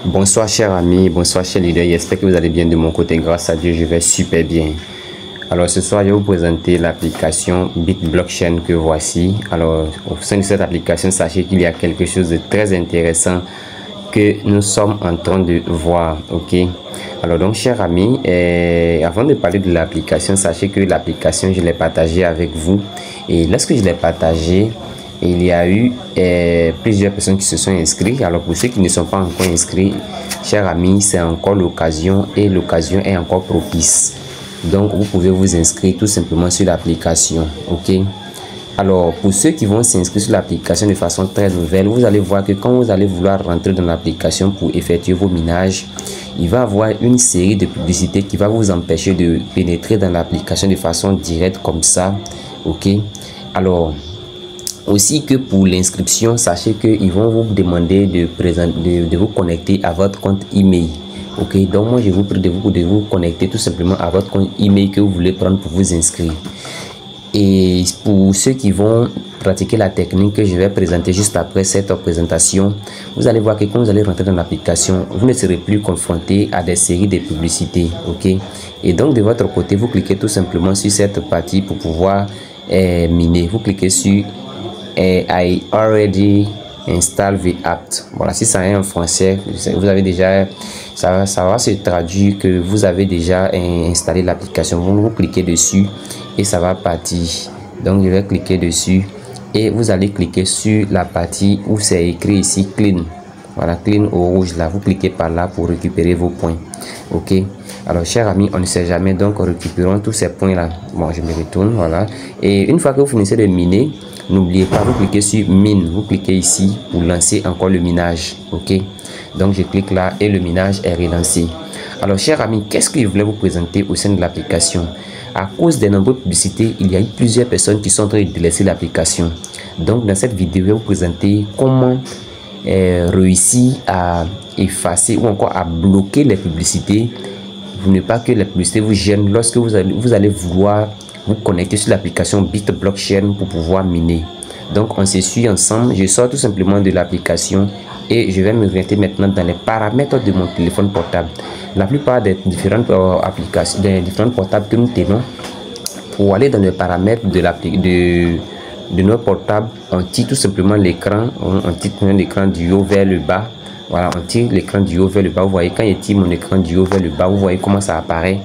Bonsoir chers amis, bonsoir chers leaders, j'espère que vous allez bien de mon côté, grâce à Dieu je vais super bien. Alors ce soir je vais vous présenter l'application BitBlockchain que voici. Alors au sein de cette application, sachez qu'il y a quelque chose de très intéressant que nous sommes en train de voir, ok. Alors donc chers amis, avant de parler de l'application, sachez que l'application je l'ai partagée avec vous, et lorsque je l'ai partagée, il y a eu plusieurs personnes qui se sont inscrites. Alors pour ceux qui ne sont pas encore inscrits, chers amis, c'est encore l'occasion, et l'occasion est encore propice. Donc vous pouvez vous inscrire tout simplement sur l'application, ok. Alors pour ceux qui vont s'inscrire sur l'application de façon très nouvelle, vous allez voir que quand vous allez vouloir rentrer dans l'application pour effectuer vos minages, il va y avoir une série de publicités qui va vous empêcher de pénétrer dans l'application de façon directe comme ça, ok. Alors aussi que pour l'inscription, sachez qu'ils vont vous demander de vous connecter à votre compte email, ok. Donc moi je vous prie de vous connecter tout simplement à votre compte email que vous voulez prendre pour vous inscrire. Et pour ceux qui vont pratiquer la technique que je vais présenter juste après cette présentation, vous allez voir que quand vous allez rentrer dans l'application, vous ne serez plus confronté à des séries de publicités, ok. Et donc de votre côté, vous cliquez tout simplement sur cette partie pour pouvoir miner. Vous cliquez sur I already install the app. Voilà, si ça est en français, vous avez déjà, ça va se traduire que vous avez déjà installé l'application. Vous cliquez dessus et ça va partir. Donc je vais cliquer dessus et vous allez cliquer sur la partie où c'est écrit ici clean. Voilà, clean au rouge là. Vous cliquez par là pour récupérer vos points, ok. Alors chers amis, on ne sait jamais, donc récupérons tous ces points là. Bon, je me retourne, voilà. Et une fois que vous finissez de miner, n'oubliez pas, vous cliquez sur mine, vous cliquez ici pour lancer encore le minage, ok. Donc je clique là et le minage est relancé. Alors chers amis, qu'est-ce que je voulais vous présenter au sein de l'application? À cause des nombreuses publicités, il y a eu plusieurs personnes qui sont en train de délaisser l'application. Donc dans cette vidéo, je vais vous présenter comment réussir à effacer ou encore à bloquer les publicités pour ne pas que les publicités vous gênent lorsque vous allez vouloir vous connecter sur l'application BitBlockchain pour pouvoir miner. Donc on se suit ensemble. Je sors tout simplement de l'application et je vais me orienter maintenant dans les paramètres de mon téléphone portable. La plupart des différentes applications, des différents portables que nous tenons, pour aller dans les paramètres de notre portable, on tire tout simplement l'écran, on tire l'écran du haut vers le bas. Voilà, on tire l'écran du haut vers le bas. Vous voyez, quand je tire mon écran du haut vers le bas, vous voyez comment ça apparaît.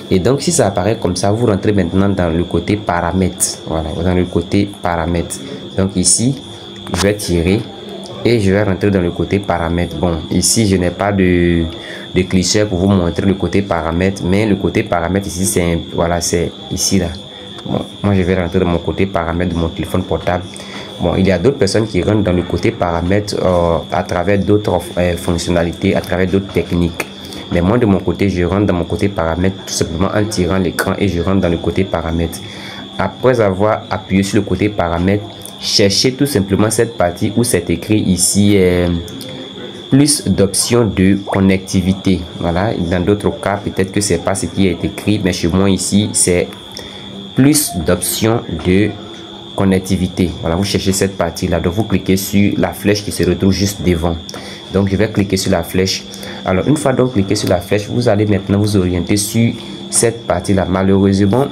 Et donc si ça apparaît comme ça, vous rentrez maintenant dans le côté paramètres. Voilà, dans le côté paramètres. Donc ici, je vais tirer et je vais rentrer dans le côté paramètres. Bon, ici je n'ai pas de cliché pour vous montrer le côté paramètres, mais le côté paramètres ici c'est, voilà, c'est ici là. Bon, moi je vais rentrer dans mon côté paramètres de mon téléphone portable. Bon, il y a d'autres personnes qui rentrent dans le côté paramètres à travers d'autres fonctionnalités, à travers d'autres techniques. Mais moi de mon côté, je rentre dans mon côté paramètres tout simplement en tirant l'écran et je rentre dans le côté paramètres. Après avoir appuyé sur le côté paramètres, cherchez tout simplement cette partie où c'est écrit ici plus d'options de connectivité. Voilà, dans d'autres cas peut-être que c'est pas ce qui est écrit, mais chez moi ici c'est plus d'options de connectivité. Voilà, vous cherchez cette partie là, donc vous cliquez sur la flèche qui se retrouve juste devant. Donc je vais cliquer sur la flèche. Alors une fois donc cliqué sur la flèche, vous allez maintenant vous orienter sur cette partie là. Malheureusement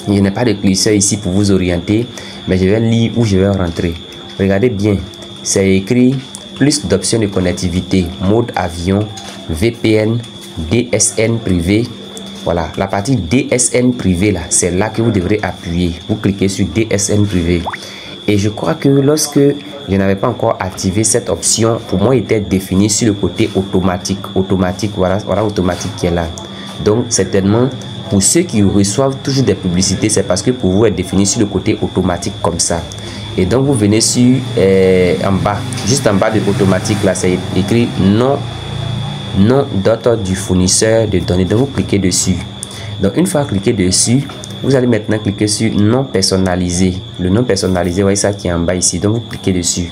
il n'y a pas de cliché ici pour vous orienter, mais je vais lire où je vais rentrer. Regardez bien, c'est écrit plus d'options de connectivité, mode avion, VPN, DSN privé. Voilà, la partie DSN privé là, c'est là que vous devrez appuyer. Vous cliquez sur DSN privé. Et je crois que lorsque je n'avais pas encore activé cette option, pour moi il était défini sur le côté automatique. Voilà automatique qui est là. Donc certainement pour ceux qui reçoivent toujours des publicités, c'est parce que pour vous est défini sur le côté automatique comme ça. Et donc vous venez sur en bas, juste en bas de automatique là, c'est écrit nom d'autre du fournisseur de données. Donc vous cliquez dessus. Donc une fois cliqué dessus, vous allez maintenant cliquer sur non personnalisé. Le nom personnalisé, vous voyez ça qui est en bas ici. Donc vous cliquez dessus.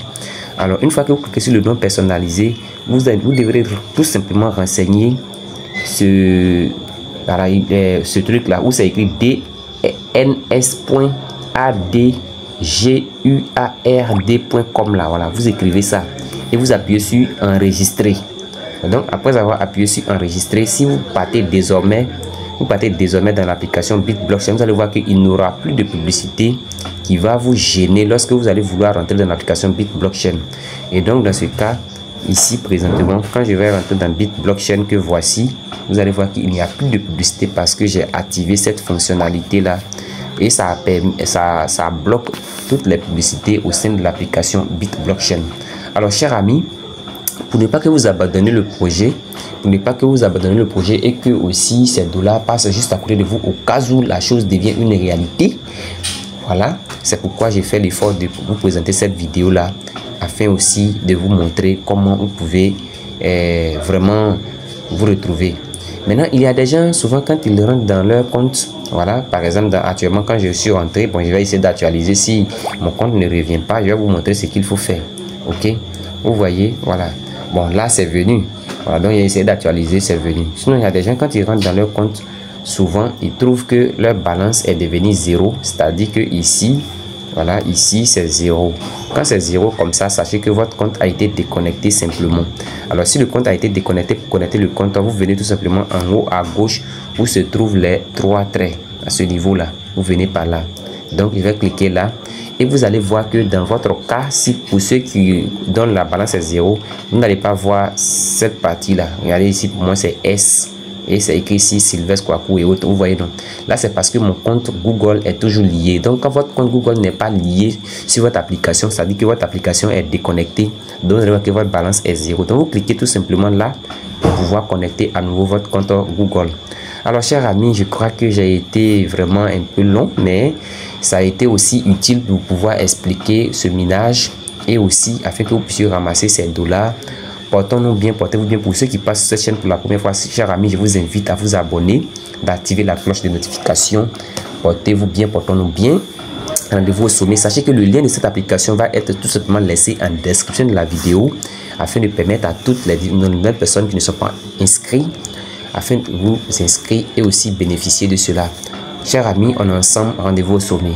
Alors une fois que vous cliquez sur le nom personnalisé, vous devrez tout simplement renseigner ce truc là où c'est écrit dns.adguard.com là. Voilà, vous écrivez ça et vous appuyez sur enregistrer. Donc après avoir appuyé sur enregistrer, si vous partez désormais dans l'application BitBlockchain, vous allez voir qu'il n'y aura plus de publicité qui va vous gêner lorsque vous allez vouloir rentrer dans l'application BitBlockchain. Et donc dans ce cas, ici présentement, quand je vais rentrer dans BitBlockchain que voici, vous allez voir qu'il n'y a plus de publicité parce que j'ai activé cette fonctionnalité là. Et ça bloque toutes les publicités au sein de l'application BitBlockchain. Alors chers amis, pour ne pas que vous abandonnez le projet, et que aussi ces dollars passent juste à côté de vous au cas où la chose devient une réalité, voilà, c'est pourquoi j'ai fait l'effort de vous présenter cette vidéo là, afin aussi de vous montrer comment vous pouvez vraiment vous retrouver. Maintenant, il y a des gens, souvent quand ils rentrent dans leur compte, voilà, par exemple, actuellement quand je suis rentré, bon, je vais essayer d'actualiser. Si mon compte ne revient pas, je vais vous montrer ce qu'il faut faire. Ok, vous voyez, voilà. Bon, là c'est venu. Voilà, donc j'ai essayé d'actualiser, c'est venu. Sinon, il y a des gens, quand ils rentrent dans leur compte, souvent ils trouvent que leur balance est devenue 0, c'est-à-dire que ici, voilà, ici c'est 0. Quand c'est 0 comme ça, sachez que votre compte a été déconnecté simplement. Alors si le compte a été déconnecté, pour connecter le compte, vous venez tout simplement en haut à gauche où se trouvent les 3 traits à ce niveau là. Vous venez par là. Donc je vais cliquer là et vous allez voir que dans votre cas, si pour ceux qui donnent la balance est 0, vous n'allez pas voir cette partie là. Regardez ici, pour moi c'est S. Et c'est écrit ici Sylvestre Kouakou et autres. Vous voyez donc. Là c'est parce que mon compte Google est toujours lié. Donc quand votre compte Google n'est pas lié sur votre application, ça dit que votre application est déconnectée. Donc vous allez voir que votre balance est 0. Donc vous cliquez tout simplement là pour pouvoir connecter à nouveau votre compte Google. Alors chers amis, je crois que j'ai été vraiment un peu long, mais ça a été aussi utile pour pouvoir expliquer ce minage et aussi afin que vous puissiez ramasser ces dollars. Portez-vous bien. Pour ceux qui passent sur cette chaîne pour la première fois, chers amis, je vous invite à vous abonner, d'activer la cloche de notification. Portez-vous bien, portons-nous bien. Rendez-vous au sommet. Sachez que le lien de cette application va être tout simplement laissé en description de la vidéo afin de permettre à toutes les nouvelles personnes qui ne sont pas inscrites afin de vous inscrire et aussi bénéficier de cela. Chers amis, on est ensemble. Rendez-vous au sommet.